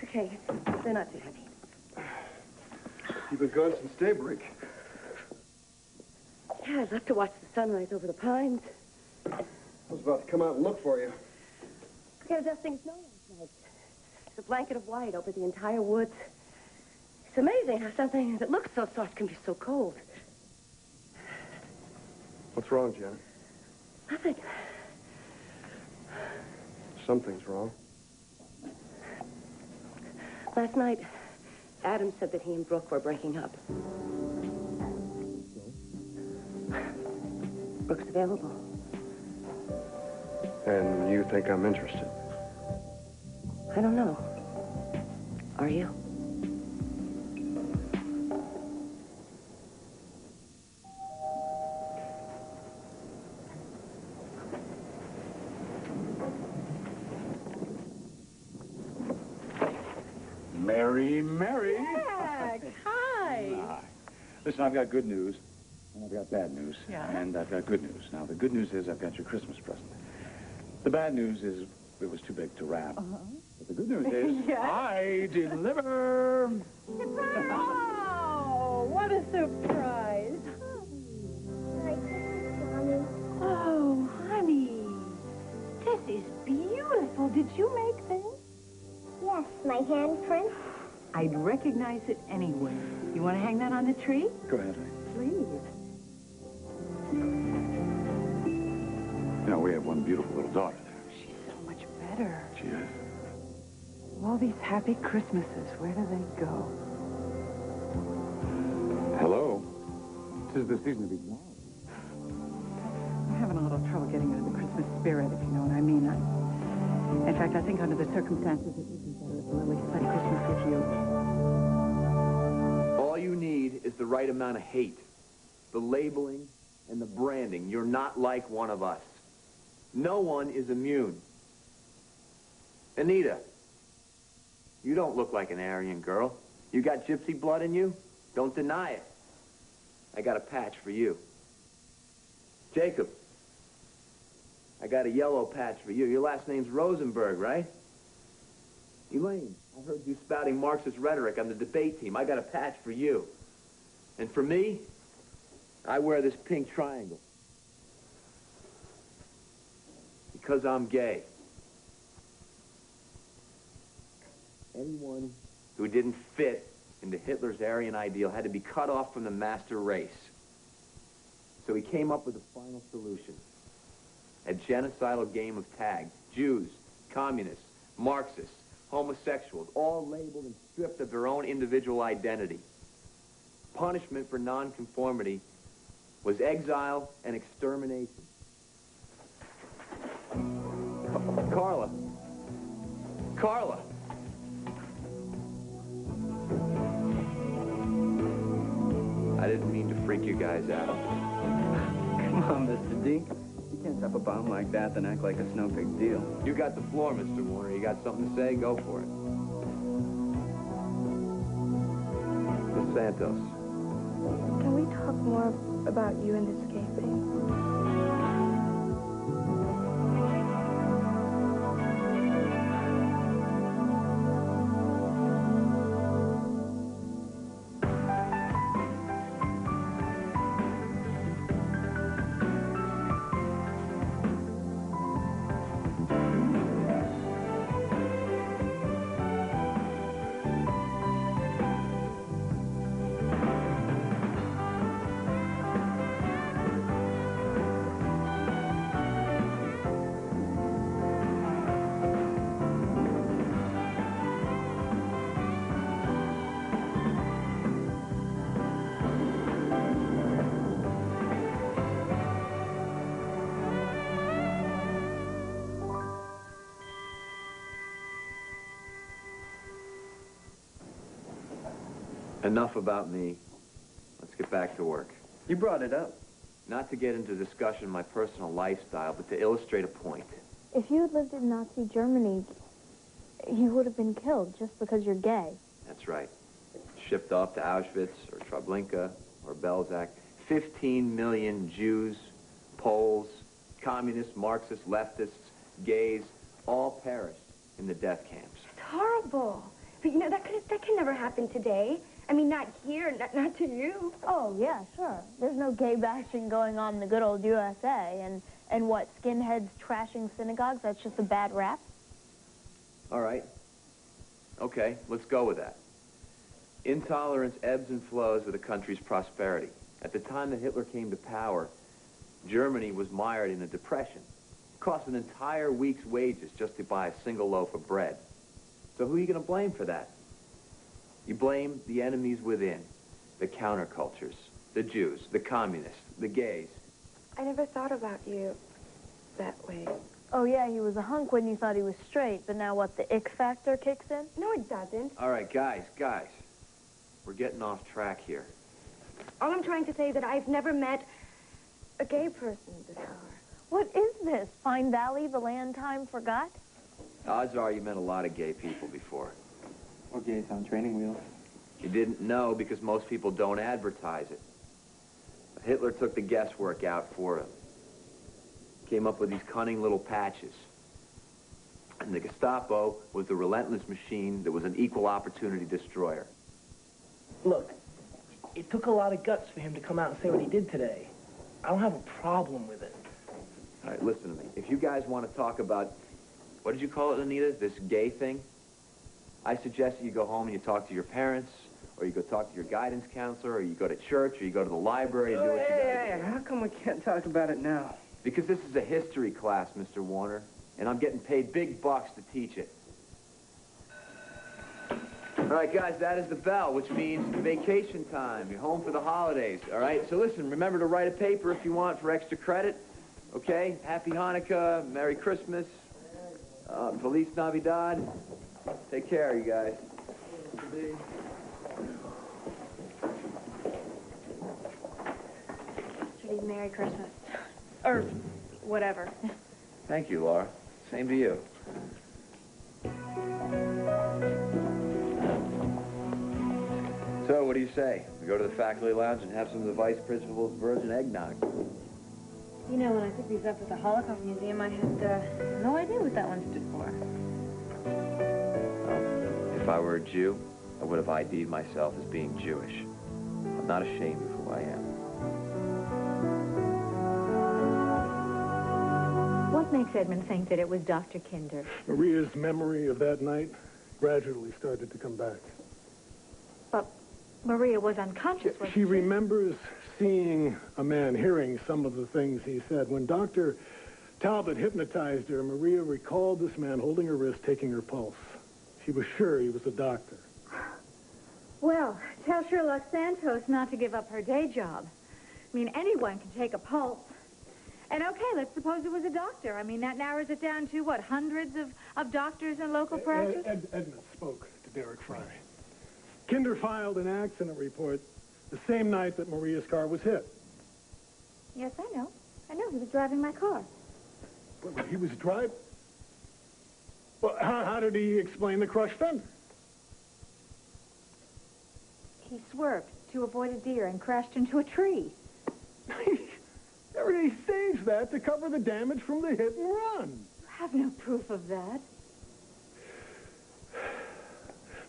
okay. They're not too heavy. You've been gone since daybreak. Yeah, I'd love to watch the sunrise over the pines. I was about to come out and look for you. We had a dusting snow last night. There's a blanket of white over the entire woods. It's amazing how something that looks so soft can be so cold. What's wrong, Janet? Nothing. Something's wrong. Last night, Adam said that he and Brooke were breaking up. Brooke's available. And you think I'm interested? I don't know. Are you? Mary. Jack, hi. Hi. Listen, I've got good news, and I've got bad news. Yeah? And I've got good news. Now, the good news is I've got your Christmas present. The bad news is it was too big to wrap. But the good news is Yes? I deliver. Oh, what a surprise. Oh, honey. This is beautiful. Did you make this? Yes, my handprint. I'd recognize it anywhere. You want to hang that on the tree? Go ahead, honey. Please. You know, we have one beautiful little daughter there. She's so much better. She is. All these happy Christmases, where do they go? Hello. 'Tis the season to be glad. I'm having a little trouble getting into the Christmas spirit, if you know what I mean. In fact, I think under the circumstances, it would be better if Lily spent Christmas with you. All you need is the right amount of hate, the labeling, and the branding. You're not like one of us. No one is immune. Anita, you don't look like an Aryan girl. You got gypsy blood in you? Don't deny it. I got a patch for you. Jacob, I got a yellow patch for you. Your last name's Rosenberg, right? Elaine, I heard you spouting Marxist rhetoric on the debate team. I got a patch for you. And for me, I wear this pink triangle. Because I'm gay. Anyone who didn't fit into Hitler's Aryan ideal had to be cut off from the master race. So he came up with a final solution. A genocidal game of tag. Jews, communists, Marxists, homosexuals, all labeled and stripped of their own individual identity. Punishment for nonconformity was exile and extermination. Carla. Carla. I didn't mean to freak you guys out. Come on, Mr. Deke. You can't drop a bomb like that and act like it's no big deal. You got the floor, Mr. Warner. You got something to say? Go for it. Miss Santos. Can we talk more about you and escaping? Enough about me. Let's get back to work. You brought it up. Not to get into discussion of my personal lifestyle, but to illustrate a point. If you had lived in Nazi Germany, you would have been killed just because you're gay. That's right. Shipped off to Auschwitz or Treblinka or Belzec. 15 million Jews, Poles, communists, Marxists, leftists, gays, all perished in the death camps. It's horrible. But, you know, that can never happen today. I mean, not here, not to you. Oh, yeah, sure. There's no gay bashing going on in the good old USA. And what, skinheads trashing synagogues? That's just a bad rap? All right. Okay, let's go with that. Intolerance ebbs and flows with a country's prosperity. At the time that Hitler came to power, Germany was mired in a depression. It cost an entire week's wages just to buy a single loaf of bread. So who are you going to blame for that? You blame the enemies within, the countercultures, the Jews, the communists, the gays. I never thought about you that way. Oh, yeah, he was a hunk when you thought he was straight, but now what, the ick factor kicks in? No, it doesn't. All right, guys. We're getting off track here. All I'm trying to say is that I've never met a gay person before. What is this? Pine Valley, the land time forgot? Odds are you met a lot of gay people before. Or gays on training wheels. You didn't know because most people don't advertise it. But Hitler took the guesswork out for him. Came up with these cunning little patches. And the Gestapo was the relentless machine that was an equal opportunity destroyer. Look, it took a lot of guts for him to come out and say what he did today. I don't have a problem with it. All right, listen to me. If you guys want to talk about, what did you call it, Anita, this gay thing? I suggest that you go home and you talk to your parents, or you go talk to your guidance counselor, or you go to church, or you go to the library and do what you gotta do. How come we can't talk about it now? Because this is a history class, Mr. Warner, and I'm getting paid big bucks to teach it. All right, guys, that is the bell, which means vacation time. You're home for the holidays, all right? So listen, remember to write a paper if you want for extra credit, okay? Happy Hanukkah, Merry Christmas, Feliz Navidad. Take care, you guys. Judy, Merry Christmas. Or whatever. Thank you, Laura. Same to you. So, what do you say? We go to the faculty lounge and have some of the vice principal's virgin eggnog. You know, when I picked these up at the Holocaust Museum, I had no idea what that one stood for. Well, if I were a Jew, I would have ID'd myself as being Jewish. I'm not ashamed of who I am. What makes Edmund think that it was Dr. Kinder? Maria's memory of that night gradually started to come back. But Maria was unconscious. She remembers seeing a man, hearing some of the things he said. When Dr. Talbot hypnotized her, Maria recalled this man holding her wrist, taking her pulse. She was sure he was a doctor. Well, tell Sherlock Santos not to give up her day job. I mean, anyone can take a pulse. And okay, let's suppose it was a doctor. I mean, that narrows it down to, what, hundreds of doctors in local practice? Edmund spoke to Derek Fry. Kinder filed an accident report the same night that Maria's car was hit. Yes, I know. I know. He was driving my car. Well, he was driving? Well, how did he explain the crushed fender? He swerved to avoid a deer and crashed into a tree. He staged that to cover the damage from the hit and run. I have no proof of that.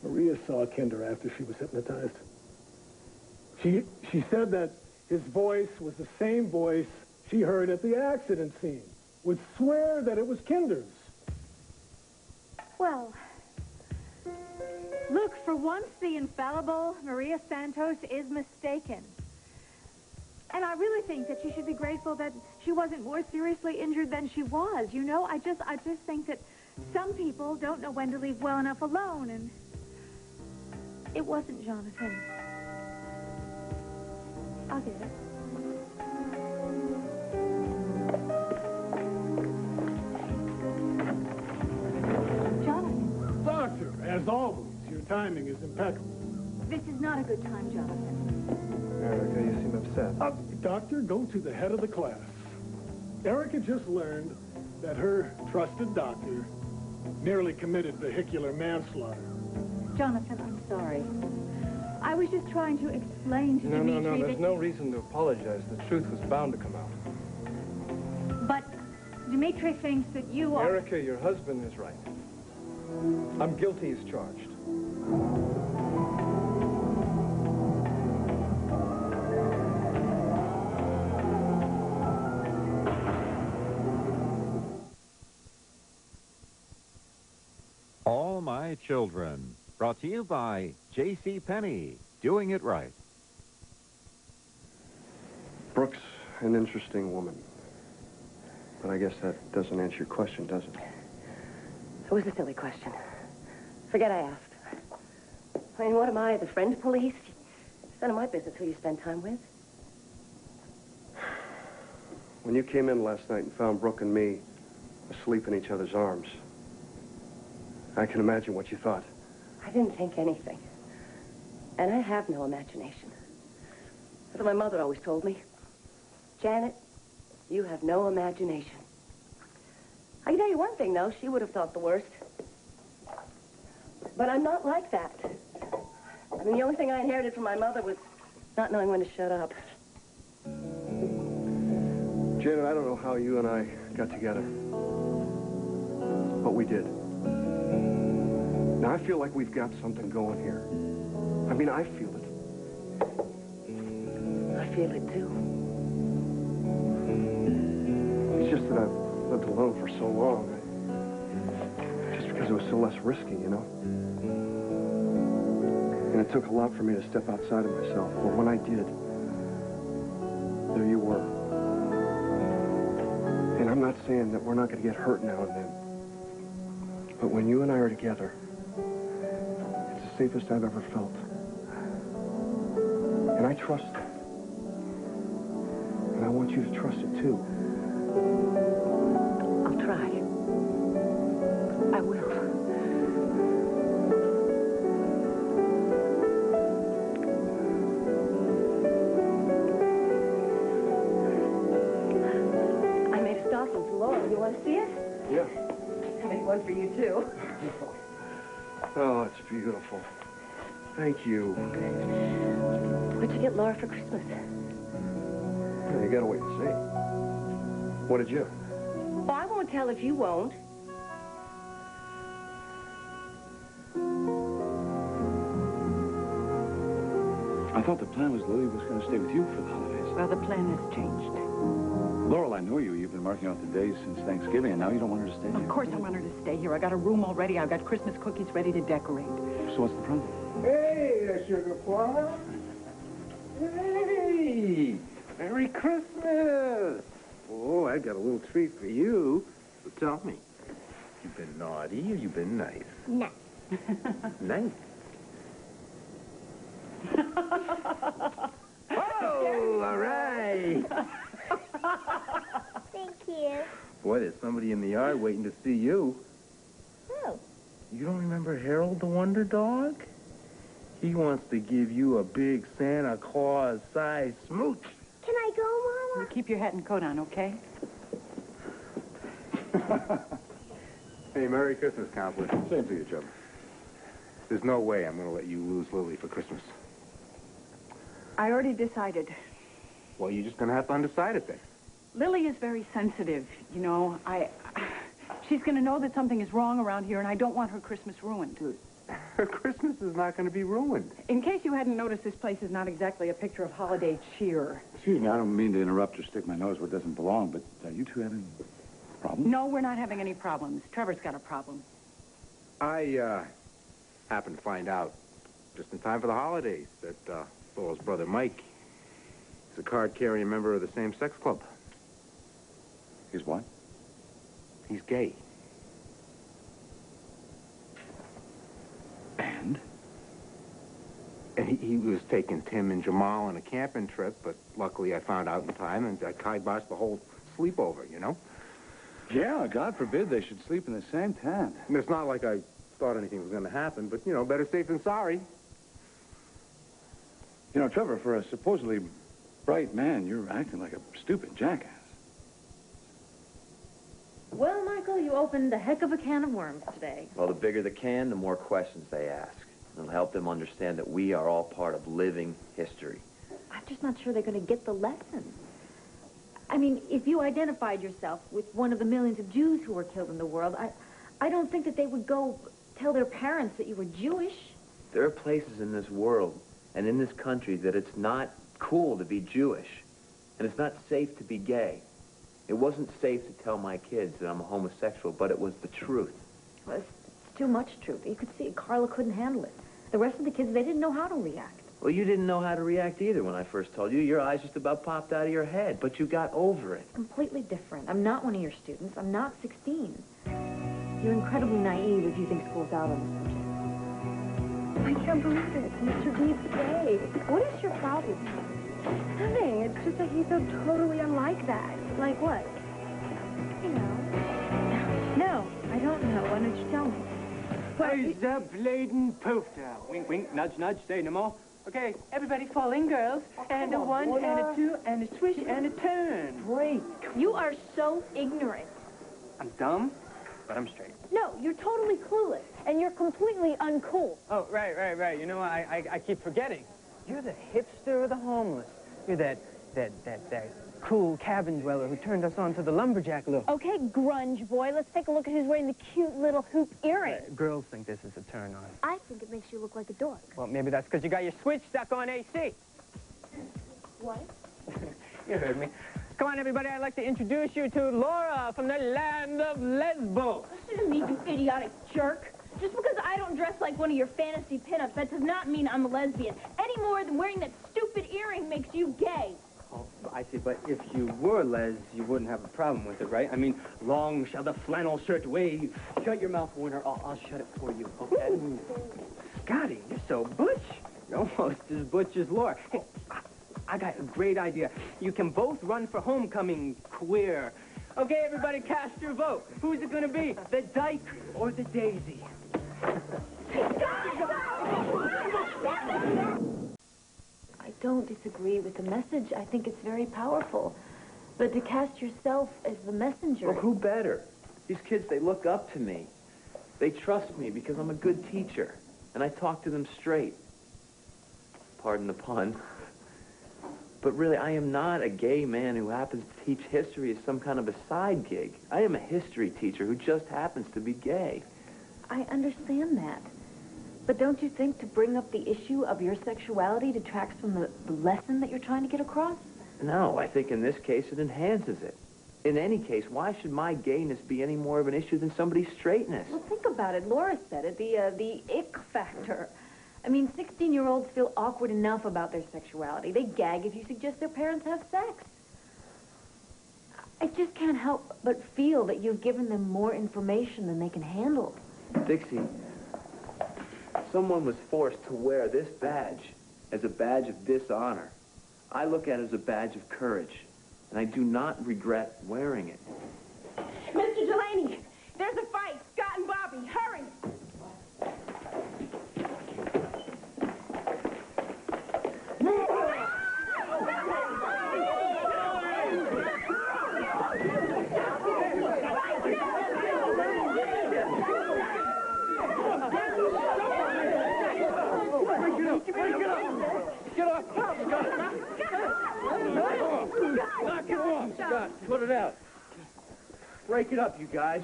Maria saw Kinder after she was hypnotized. She said that his voice was the same voice she heard at the accident scene. Would swear that it was Kinder's. Well, look, for once the infallible Maria Santos is mistaken. And I really think that she should be grateful that she wasn't more seriously injured than she was. You know, I just think that some people don't know when to leave well enough alone, and it wasn't Jonathan. I'll get it. Jonathan. Doctor, as always, your timing is impeccable. This is not a good time, Jonathan. Erica, you seem upset. Doctor, go to the head of the class. Erica just learned that her trusted doctor nearly committed vehicular manslaughter. Jonathan, I'm sorry. I was just trying to explain to Dimitri No, there's no reason to apologize. The truth was bound to come out. But Dimitri thinks that you are... Erica, your husband is right. I'm guilty as charged. All My Children, brought to you by J.C. Penney, doing it right. Brooke's an interesting woman. But I guess that doesn't answer your question, does it? It was a silly question. Forget I asked. I mean, what am I, the friend police? It's none of my business who you spend time with. When you came in last night and found Brooke and me asleep in each other's arms, I can imagine what you thought. I didn't think anything. And I have no imagination. That's what my mother always told me. Janet, you have no imagination. I can tell you one thing, though. She would have thought the worst. But I'm not like that. I mean, the only thing I inherited from my mother was not knowing when to shut up. Janet, I don't know how you and I got together. But we did. Now, I feel like we've got something going here. I mean, I feel it. I feel it, too. It's just that I've lived alone for so long. Just because it was so less risky, you know? And it took a lot for me to step outside of myself. But when I did, there you were. And I'm not saying that we're not going to get hurt now and then. But when you and I are together, it's the safest I've ever felt. And I trust it. And I want you to trust it, too. I'll try. I will. I made a stocking for Laurel. You want to see it? Yeah. I made one for you, too. Oh, it's beautiful. Thank you. What'd you get Laura for Christmas? You gotta wait and see. What did you? Oh, I won't tell if you won't. I thought the plan was Lily was going to stay with you for the holidays. Well, the plan has changed. Laurel, I know you. You've been marking out the days since Thanksgiving, and now you don't want her to stay here. Of course I want her to stay here. I got a room already. I've got Christmas cookies ready to decorate. So what's the problem? Hey, Sugar Plum. Hey! Merry Christmas! Oh, I got a little treat for you. So tell me, you been naughty or you been nice? No. Nice. Oh, all right. Thank you. Boy, there's somebody in the yard waiting to see you. Who? You don't remember Harold the Wonder Dog? He wants to give you a big Santa Claus-sized smooch. Can I go, Mama? You keep your hat and coat on, okay? Hey, Merry Christmas, Counselor. Same to you, Trevor. There's no way I'm going to let you lose Lily for Christmas. I already decided. Well, you're just going to have to undecide it then. Lily is very sensitive, you know. She's going to know that something is wrong around here, and I don't want her Christmas ruined. Her Christmas is not going to be ruined. In case you hadn't noticed, this place is not exactly a picture of holiday cheer. Excuse me, I don't mean to interrupt or stick my nose where it doesn't belong, but are you two having problems? No, we're not having any problems. Trevor's got a problem. I happened to find out just in time for the holidays that Laurel's brother Mike is a card-carrying member of the same-sex club. He's what? He's gay. And? And he was taking Tim and Jamal on a camping trip, but luckily I found out in time and I kiboshed the whole sleepover, you know? Yeah, God forbid they should sleep in the same tent. And it's not like I thought anything was going to happen, but, you know, better safe than sorry. You know, Trevor, for a supposedly bright man, you're acting like a stupid jackass. Well, Michael, you opened a heck of a can of worms today. Well, the bigger the can, the more questions they ask. It'll help them understand that we are all part of living history. I'm just not sure they're going to get the lesson. I mean, if you identified yourself with one of the millions of Jews who were killed in the world, I don't think that they would go tell their parents that you were Jewish. There are places in this world and in this country that it's not cool to be Jewish. And it's not safe to be gay. It wasn't safe to tell my kids that I'm a homosexual, but it was the truth. Well, it's too much truth. You could see Carla couldn't handle it. The rest of the kids, they didn't know how to react. Well, you didn't know how to react either when I first told you. Your eyes just about popped out of your head, but you got over it. It's completely different. I'm not one of your students. I'm not 16. You're incredibly naive if you think school's out on the subject. I can't believe it. Mr. B's gay. What is your problem? Nothing. It's just that he's so totally unlike that. Like what? You know. No, I don't know. Why don't you tell me? Where's the bladen poofter? Wink, wink, nudge, nudge, say no more. Okay, everybody fall in, girls. And a one, and a two, and a swish, and a turn. Great. You are so ignorant. I'm dumb, but I'm straight. No, you're totally clueless, and you're completely uncool. Oh, right. You know, I keep forgetting. You're the hipster of the homeless. You're that cool cabin dweller who turned us on to the lumberjack look. Okay, grunge boy, let's take a look at who's wearing the cute little hoop earring. Girls think this is a turn on. I think it makes you look like a dork. Well, maybe that's because you got your switch stuck on AC. What? You heard me. Come on, everybody, I'd like to introduce you to Laura from the land of Lesbos. Listen to me, you idiotic jerk. Just because I don't dress like one of your fantasy pinups, that does not mean I'm a lesbian. Any more than wearing that stupid earring makes you gay. Oh, I see, but if you were Les, you wouldn't have a problem with it, right? I mean, long shall the flannel shirt wave. Shut your mouth, Warner. I'll shut it for you, okay? Scotty, you're so butch. You're almost as butch as Laura. Hey, I got a great idea. You can both run for homecoming queer. Okay, everybody, cast your vote. Who's it going to be, the dyke or the daisy? I don't disagree with the message. I think it's very powerful. But to cast yourself as the messenger... Well, who better? These kids, they look up to me. They trust me because I'm a good teacher. And I talk to them straight. Pardon the pun. But really, I am not a gay man who happens to teach history as some kind of a side gig. I am a history teacher who just happens to be gay. I understand that. But don't you think to bring up the issue of your sexuality detracts from the lesson that you're trying to get across? No, I think in this case it enhances it. In any case, why should my gayness be any more of an issue than somebody's straightness? Well, think about it. Laura said it, the ick factor. I mean, 16-year-olds feel awkward enough about their sexuality. They gag if you suggest their parents have sex. I just can't help but feel that you've given them more information than they can handle. Dixie, someone was forced to wear this badge as a badge of dishonor. I look at it as a badge of courage, and I do not regret wearing it. Mr. Delaney, there's a fight. Scott and Bobby, hurry. Scott, put it out. Break it up, you guys.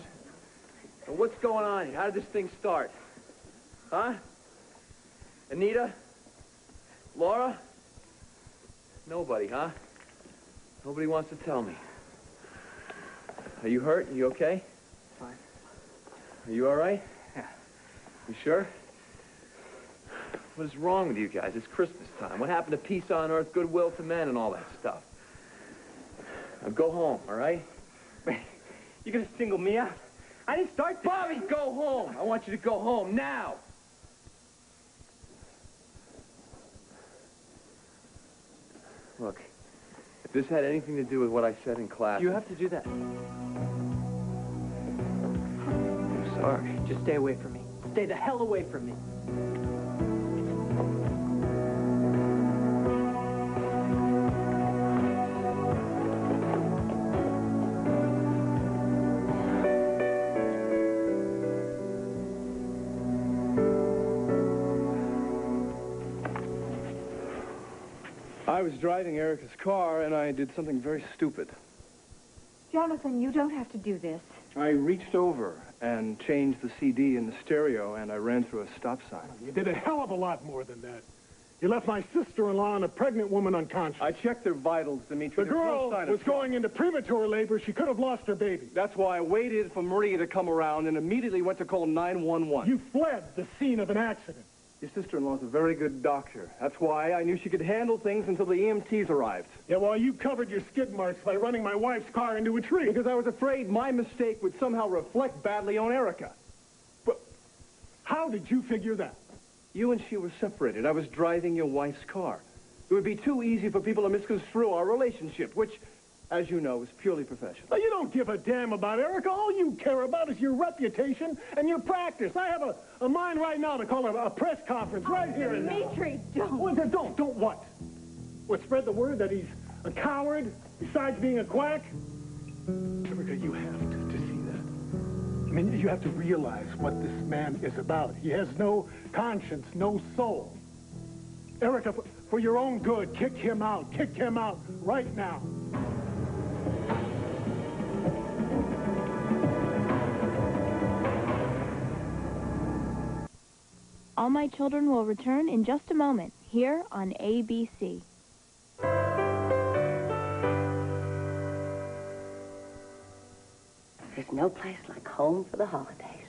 Now, what's going on here? How did this thing start? Huh? Anita? Laura? Nobody, huh? Nobody wants to tell me. Are you hurt? Are you okay? Fine. Are you all right? Yeah. You sure? What is wrong with you guys? It's Christmas time. What happened to peace on earth, goodwill to men, and all that stuff? Now go home, all right? Wait, you gonna single me out? I didn't start this. Bobby, go home! I want you to go home now! Look, if this had anything to do with what I said in class... You have to do that. I'm sorry. Just stay away from me. Stay the hell away from me. I was driving Erica's car, and I did something very stupid. Jonathan, you don't have to do this. I reached over and changed the CD in the stereo, and I ran through a stop sign. You did a hell of a lot more than that. You left my sister-in-law and a pregnant woman unconscious. I checked their vitals, Dimitri. The girl was going into premature labor. She could have lost her baby. That's why I waited for Maria to come around and immediately went to call 911. You fled the scene of an accident. Your sister-in-law's a very good doctor. That's why I knew she could handle things until the EMTs arrived. Yeah, well, you covered your skid marks by running my wife's car into a tree. Because I was afraid my mistake would somehow reflect badly on Erica. But how did you figure that? You and she were separated. I was driving your wife's car. It would be too easy for people to misconstrue our relationship, which, as you know, is purely professional. Well, you don't give a damn about Erica. All you care about is your reputation and your practice. I have a mind right now to call a press conference right here and now. Dimitri, don't. Well, don't what? What, spread the word that he's a coward besides being a quack? Erica, you have to see that. I mean, you have to realize what this man is about. He has no conscience, no soul. Erica, for your own good, kick him out. Kick him out right now. All My Children will return in just a moment, here on ABC. There's no place like home for the holidays.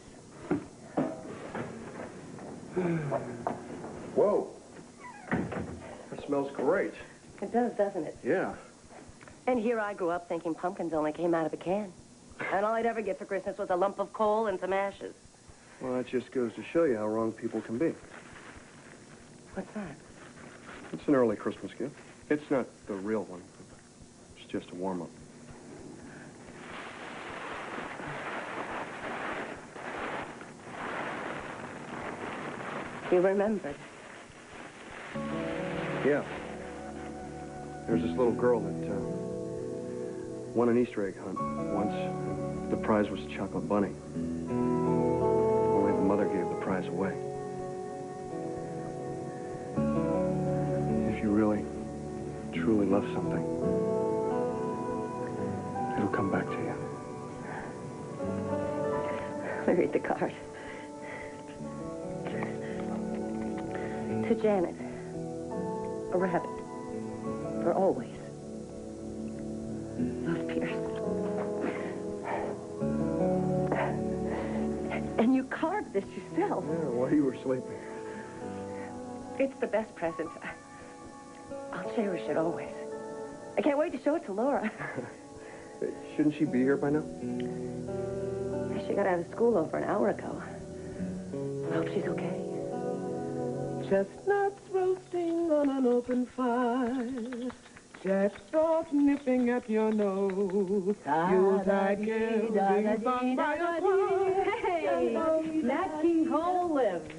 Whoa. That smells great. It does, doesn't it? Yeah. And here I grew up thinking pumpkins only came out of a can. And all I'd ever get for Christmas was a lump of coal and some ashes. Well, that just goes to show you how wrong people can be. What's that? It's an early Christmas gift. It's not the real one. It's just a warm-up. You remembered? Yeah. There's this little girl that won an Easter egg hunt once. The prize was a chocolate bunny. Only the mother gave the prize away. If you really, truly love something, it'll come back to you. Let me read the card. To Janet, a rabbit, for always. Love, Pierce. And you carved this yourself. Yeah, while you were sleeping. It's the best present. I'll cherish it always. I can't wait to show it to Laura. Shouldn't she be here by now? She got out of school over an hour ago. I hope she's okay. Chestnuts roasting on an open fire. Jack Frost nipping at your nose. Yuletide caroling sung by a choir. Hey, Nat King Cole lives.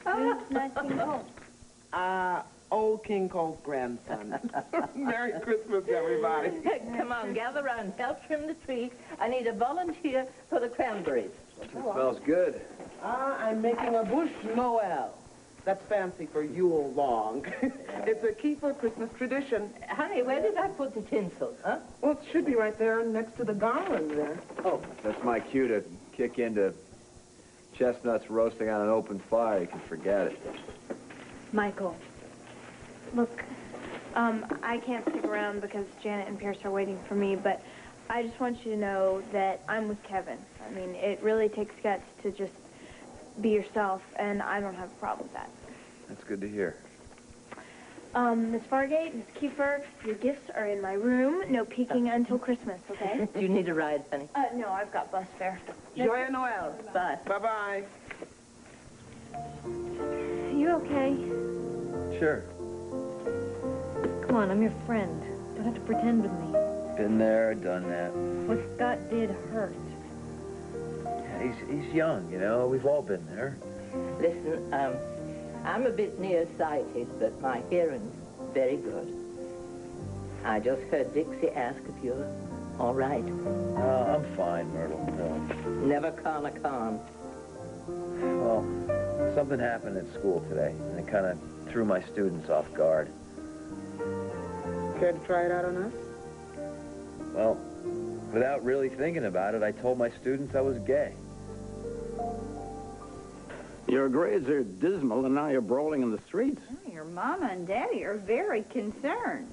Who's Nat King Cole? Old King Cole's grandson. Merry Christmas, everybody. Come on, gather around. Help trim the tree. I need a volunteer for the cranberries. It smells good. I'm making a bush Noel. That's fancy for Yule log. It's a keeper Christmas tradition. Honey, where did I put the tinsel, huh? Well, it should be right there next to the garland there. Oh. That's my cue to kick into chestnuts roasting on an open fire. You can forget it. Michael, look, I can't stick around because Janet and Pierce are waiting for me, but I just want you to know that I'm with Kevin. I mean, it really takes guts to just be yourself, and I don't have a problem with that. That's good to hear. Miss Fargate, Miss Kiefer, your gifts are in my room. No peeking until Christmas, okay? Do you need a ride, honey? No, I've got bus fare. Joyeux Noel. Bye. Bye-bye. You okay? Sure. Come on, I'm your friend. Don't have to pretend with me. Been there, done that. What Scott did hurt. He's young, you know. We've all been there. Listen, I'm a bit nearsighted, but my hearing's very good. I just heard Dixie ask if you're all right. I'm fine, Myrtle. No. Never con a con. Well, something happened at school today, and it kind of threw my students off guard. Care to try it out on us? Well, without really thinking about it, I told my students I was gay. Your grades are dismal, and now you're brawling in the streets. Your mama and daddy are very concerned.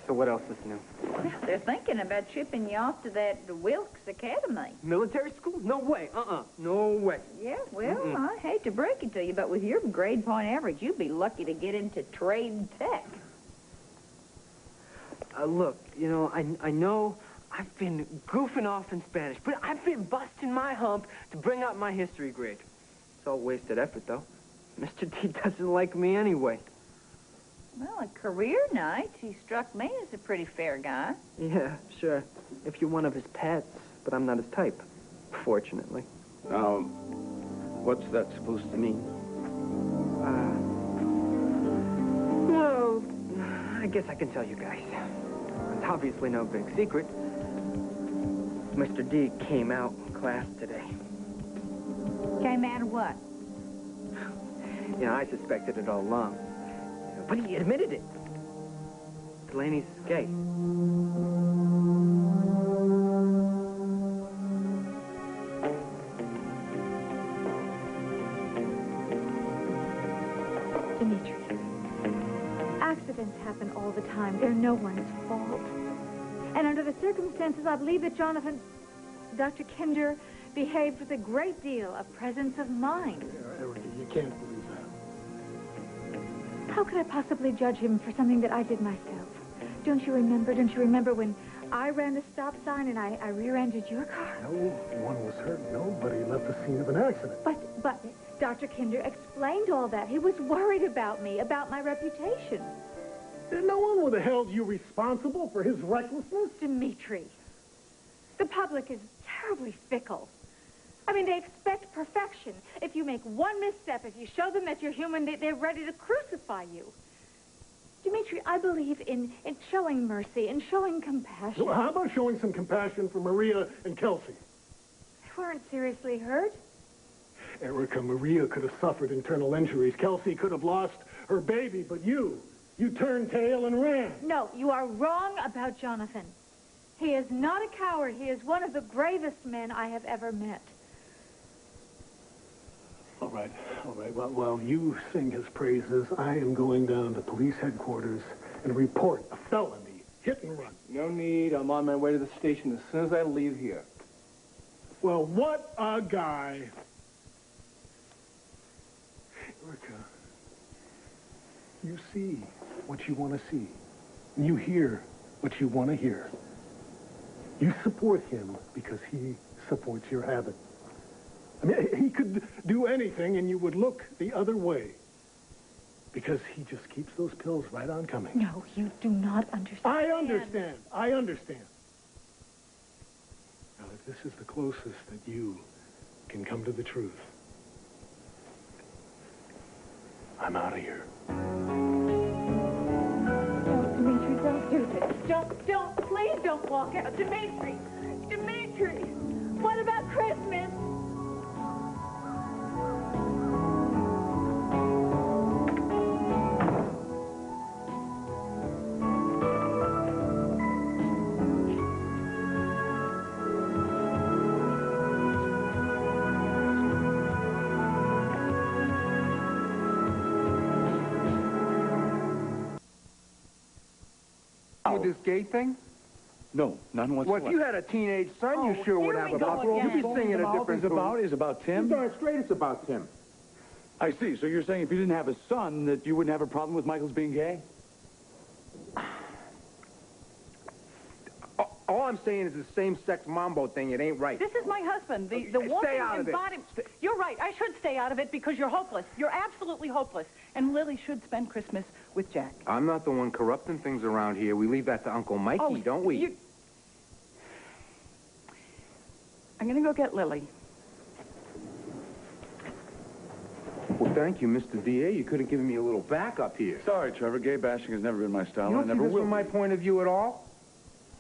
So what else is new? Well, they're thinking about shipping you off to that Wilkes Academy. Military school? No way. No way. Yeah, well, I hate to break it to you, but with your grade point average, you'd be lucky to get into trade tech. Look, you know, I know I've been goofing off in Spanish, but I've been busting my hump to bring up my history grade. It's all wasted effort, though. Mr. D doesn't like me anyway. Well, at career night, he struck me as a pretty fair guy. Yeah, sure. If you're one of his pets, but I'm not his type, fortunately. Now, what's that supposed to mean? Well, I guess I can tell you guys. It's obviously no big secret. Mr. D came out in class today. Came out of what? You know, I suspected it all along. But he admitted it. Delaney's gay. Dimitri, accidents happen all the time. They're no one's fault. And under the circumstances, I believe that Dr. Kinder behaved with a great deal of presence of mind. Erica, you can't believe that. How could I possibly judge him for something that I did myself? Don't you remember when I ran the stop sign and I rear-ended your car? No one was hurt. Nobody left the scene of an accident. But Dr. Kinder explained all that. He was worried about me, about my reputation. No one would have held you responsible for his recklessness. Dimitri, the public is terribly fickle. I mean, they expect perfection. If you make one misstep, if you show them that you're human, they're ready to crucify you. Dimitri, I believe in showing mercy and showing compassion. Well, how about showing some compassion for Maria and Kelsey? They weren't seriously hurt. Erica, Maria could have suffered internal injuries. Kelsey could have lost her baby, but you turned tail and ran. No, you are wrong about Jonathan. He is not a coward. He is one of the bravest men I have ever met. All right. Well, while you sing his praises, I am going down to police headquarters and report a felony hit and run. No need. I'm on my way to the station as soon as I leave here. Well, what a guy. Erica, you see what you want to see. And you hear what you want to hear. You support him because he supports your habit. I mean, he could do anything and you would look the other way. Because he just keeps those pills right on coming. No, you do not understand. I understand. Now, if this is the closest that you can come to the truth, I'm out of here. No, Dimitri, don't do this. Please don't walk out. Dimitri, what about Christmas? With this gay thing? No, none whatsoever. Well, if you had a teenage son, you sure would have a problem. You'd be singing a different tune. Is about Tim? You're darn straight it's about Tim. I see. So you're saying if you didn't have a son, that you wouldn't have a problem with Michael's being gay? All I'm saying is the same-sex mambo thing. It ain't right. This is my husband. The woman Stay out of it. You're right. I should stay out of it because you're hopeless. You're absolutely hopeless. And Lily should spend Christmas with Jack. I'm not the one corrupting things around here. We leave that to Uncle Mikey, don't we? I'm going to go get Lily. Well, thank you, Mr. D.A. You could have given me a little backup here. Sorry, Trevor. Gay bashing has never been my style. You and don't I see never this will. from my point of view at all?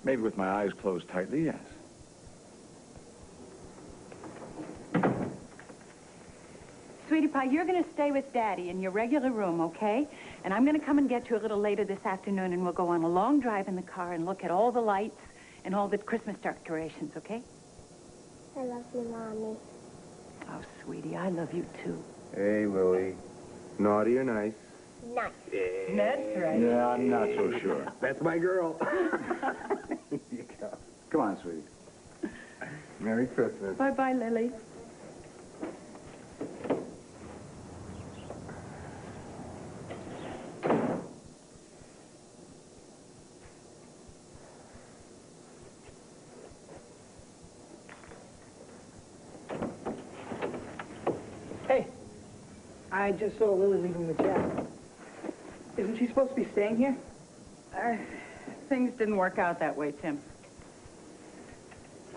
Maybe with my eyes closed tightly, yes. Sweetie pie, you're going to stay with Daddy in your regular room, okay? And I'm going to come and get you a little later this afternoon, and we'll go on a long drive in the car and look at all the lights and all the Christmas decorations, okay? I love you, Mommy. Oh, sweetie, I love you, too. Hey, Lily. Naughty or nice? Nice. That's right. Yeah, I'm not so sure. That's my girl. Here you go. Come on, sweetie. Merry Christmas. Bye-bye, Lily. Hey, I just saw Lily leaving with Jack. Isn't she supposed to be staying here? Things didn't work out that way, Tim.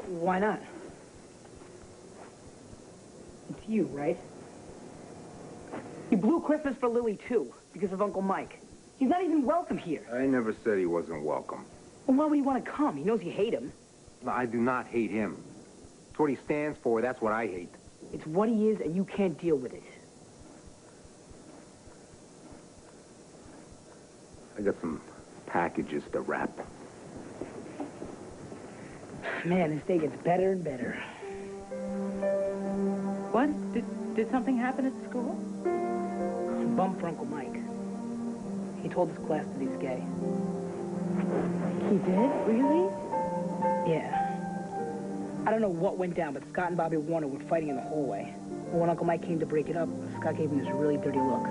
Why not? It's you, right? You blew Christmas for Lily, too, because of Uncle Mike. He's not even welcome here. I never said he wasn't welcome. Well, why would he want to come? He knows you hate him. No, I do not hate him. It's what he stands for. That's what I hate. It's what he is, and you can't deal with it. I got some packages to wrap. Man, this day gets better and better. What? Did something happen at school? Bump for Uncle Mike. He told his class that he's gay. He did? Really? Yeah. I don't know what went down, but Scott and Bobby Warner were fighting in the hallway. When Uncle Mike came to break it up, Scott gave him this really dirty look.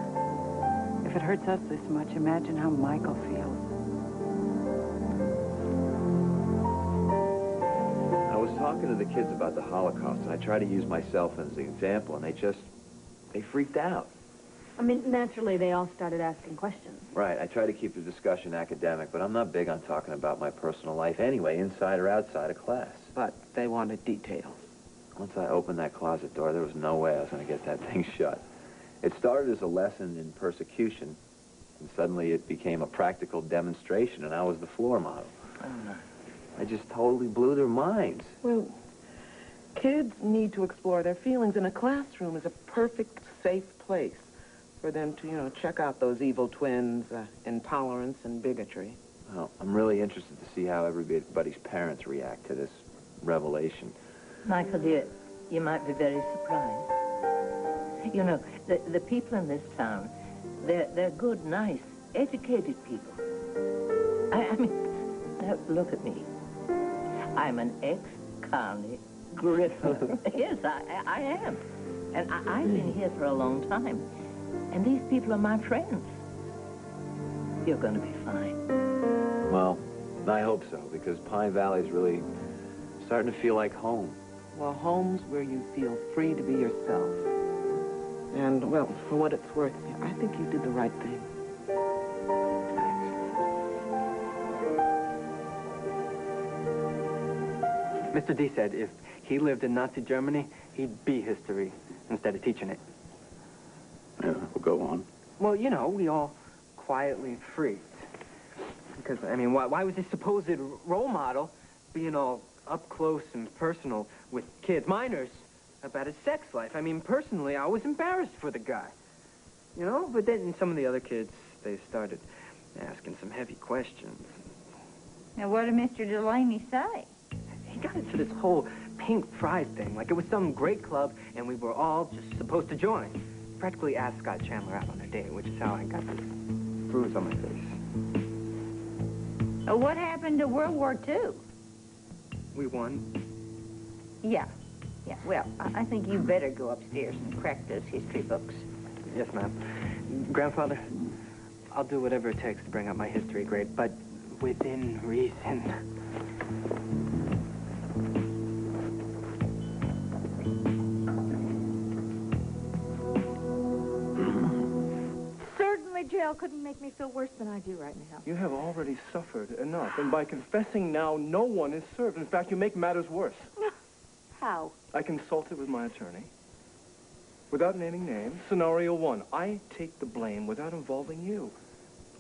If it hurts us this much, imagine how Michael feels. I was talking to the kids about the Holocaust, and I tried to use myself as an example, and they freaked out. I mean, naturally, they all started asking questions. Right, I try to keep the discussion academic, but I'm not big on talking about my personal life anyway, inside or outside of class. But they wanted details. Once I opened that closet door, there was no way I was going to get that thing shut. It started as a lesson in persecution, and suddenly it became a practical demonstration, and I was the floor model. I just totally blew their minds. Well, kids need to explore their feelings, and a classroom is a perfect, safe place for them to, check out those evil twins, intolerance and bigotry. Well, I'm really interested to see how everybody's parents react to this revelation. Michael, dear, you might be very surprised. You know, the people in this town, they're good, nice, educated people. I mean, now, look at me. I'm an ex-carny grifter. Yes, I am. And I've been here for a long time. And these people are my friends. You're going to be fine. Well, I hope so, because Pine Valley's really starting to feel like home. Well, home's where you feel free to be yourself. And, well, for what it's worth, I think you did the right thing. Mr. D said if he lived in Nazi Germany, he'd be history instead of teaching it. Yeah, well, go on. Well, we all quietly freaked. Because, I mean, why was this supposed role model being all up close and personal with kids, minors, about his sex life? I mean, personally, I was embarrassed for the guy. But then some of the other kids, they started asking some heavy questions. Now, what did Mr. Delaney say? He got into this whole pink pride thing, like it was some great club, and we were all just supposed to join. Practically asked Scott Chandler out on a date, which is how I got this bruise on my face. What happened to World War II? We won. Yeah. Well, I think you better go upstairs and crack those history books. Yes, ma'am. Grandfather, I'll do whatever it takes to bring up my history grade, but within reason. Certainly jail couldn't make me feel worse than I do right now. You have already suffered enough, and by confessing now, no one is served. In fact, you make matters worse. How? I consulted with my attorney. Without naming names, scenario 1, I take the blame without involving you.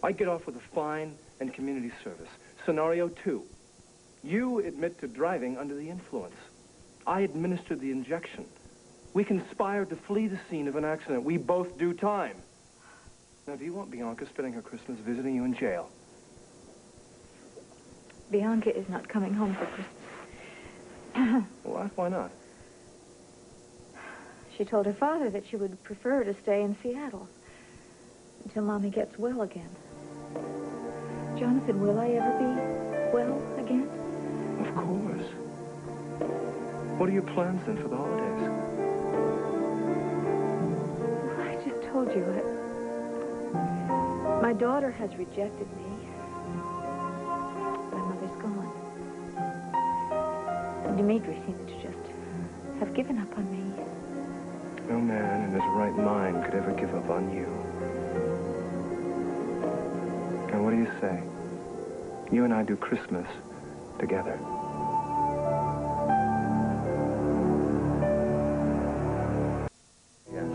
I get off with a fine and community service. Scenario 2, you admit to driving under the influence. I administered the injection. We conspired to flee the scene of an accident. We both do time. Now, do you want Bianca spending her Christmas visiting you in jail? Bianca is not coming home for Christmas. Why not? She told her father that she would prefer to stay in Seattle until Mommy gets well again. Jonathan, will I ever be well again? Of course. What are your plans then for the holidays? I just told you it. My daughter has rejected me. My mother's gone. And Dimitri seems to just have given up on me. No man in his right mind could ever give up on you. Now, what do you say? You and I do Christmas together. Yes,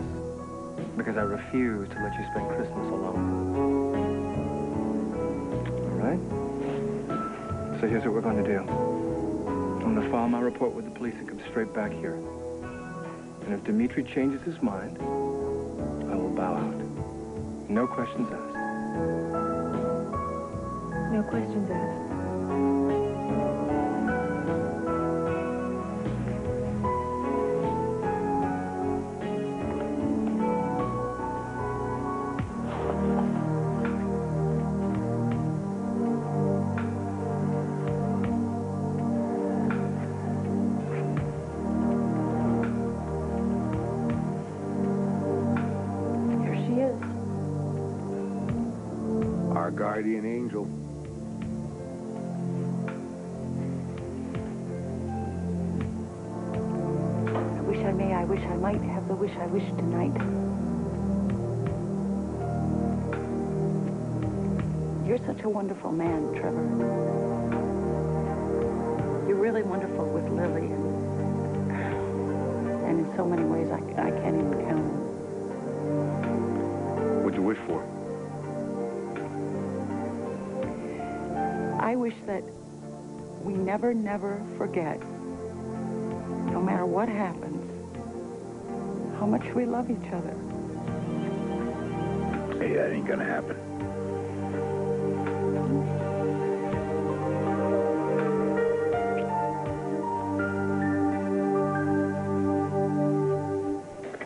because I refuse to let you spend Christmas alone. All right? So here's what we're going to do. I'm going to file my report with the police and come straight back here. And if Dimitri changes his mind, I will bow out. No questions asked. No questions asked. Our guardian angel. I wish I may, I wish I might have the wish I wish tonight. You're such a wonderful man, Trevor. You're really wonderful with Lily, and in so many ways I can't even count them. What'd you wish for? I wish that we never, never forget, no matter what happens, how much we love each other. Hey, that ain't gonna happen.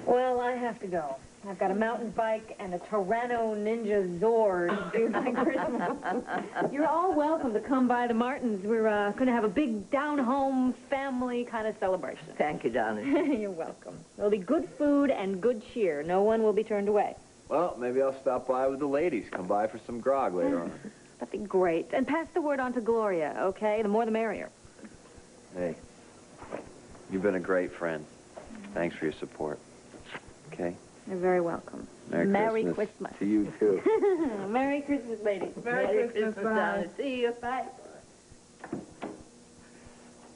Well, I have to go. I've got a mountain bike and a Tyranno Ninja Zord due by Christmas. You're all welcome to come by the Martins. We're going to have a big down-home family kind of celebration. Thank you, darling. You're welcome. There'll be good food and good cheer. No one will be turned away. Well, maybe I'll stop by with the ladies. Come by for some grog later on. That'd be great. And pass the word on to Gloria, okay? The more the merrier. Hey, you've been a great friend. Thanks for your support. Okay? You're very welcome. Merry Christmas. To you, too. Merry Christmas, ladies. Merry Christmas, bye. darling. See you. Bye.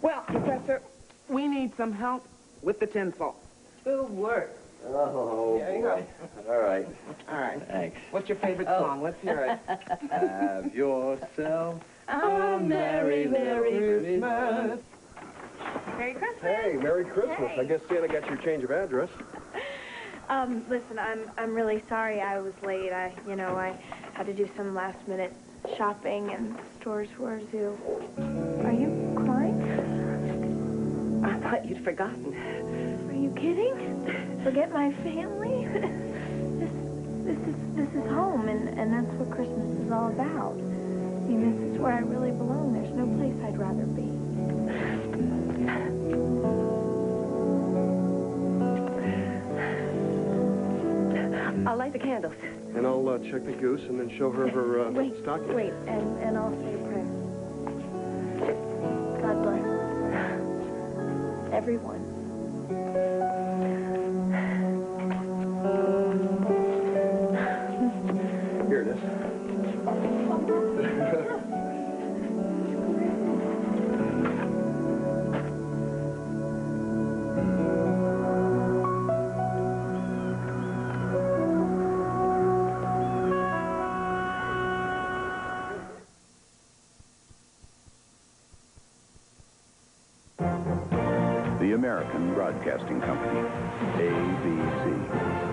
Well, Professor, we need some help with the tinsel. Good work. Oh, There you boy. All right. All right. Thanks. What's your favorite song? Let's hear it. Have yourself a merry, merry Christmas. Merry Christmas. Hey, Merry Christmas. Hey. I guess Santa got your change of address. Listen, I'm really sorry I was late. I had to do some last-minute shopping, and stores were a zoo. Are you crying? I thought you'd forgotten. Are you kidding? Forget my family? This is home, and that's what Christmas is all about. I mean, this is where I really belong. There's no place I'd rather be. I'll light the candles. And I'll check the goose and then show her her stocking. Wait, and I'll say a prayer. God bless everyone. Here it is. The American Broadcasting Company, ABC.